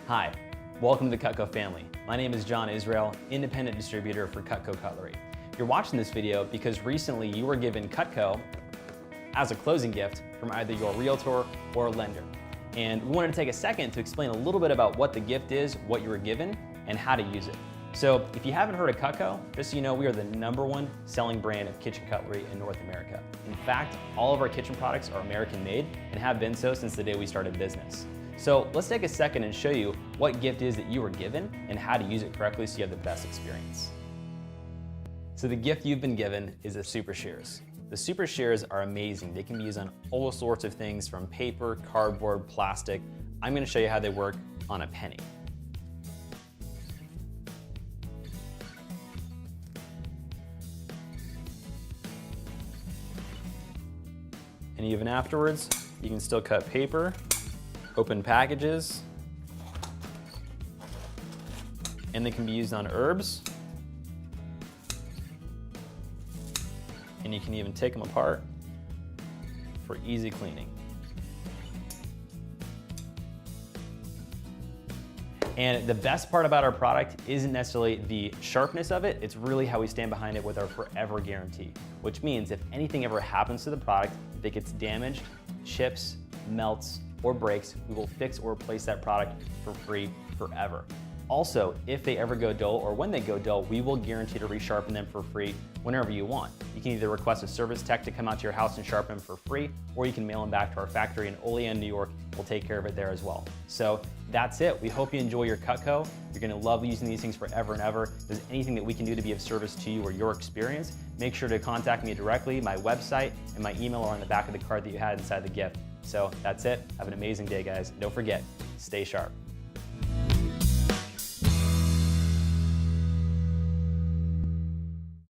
Hi, welcome to the CUTCO family. My name is John Israel, independent distributor for CUTCO Cutlery. You're watching this video because recently you were given CUTCO as a closing gift from either your realtor or lender. And we wanted to take a second to explain a little bit about what the gift is, what you were given, and how to use it. So if you haven't heard of CUTCO, just so you know, we are the #1 selling brand of kitchen cutlery in North America. In fact, all of our kitchen products are American made and have been so since the day we started business. So let's take a second and show you what gift is that you were given and how to use it correctly so you have the best experience. So the gift you've been given is a Super Shears. The Super Shears are amazing. They can be used on all sorts of things from paper, cardboard, plastic. I'm gonna show you how they work on a penny. And even afterwards, you can still cut paper, open packages, and they can be used on herbs. And you can even take them apart for easy cleaning. And the best part about our product isn't necessarily the sharpness of it, it's really how we stand behind it with our forever guarantee, which means if anything ever happens to the product, if it gets damaged, chips, melts, or breaks, we will fix or replace that product for free forever. Also, if they ever go dull or when they go dull, we will guarantee to resharpen them for free whenever you want. You can either request a service tech to come out to your house and sharpen them for free, or you can mail them back to our factory in Olean, New York. We'll take care of it there as well. So that's it. We hope you enjoy your CUTCO. You're gonna love using these things forever and ever. If there's anything that we can do to be of service to you or your experience, make sure to contact me directly. My website and my email are on the back of the card that you had inside the gift. So that's it. Have an amazing day, guys. Don't forget, stay sharp.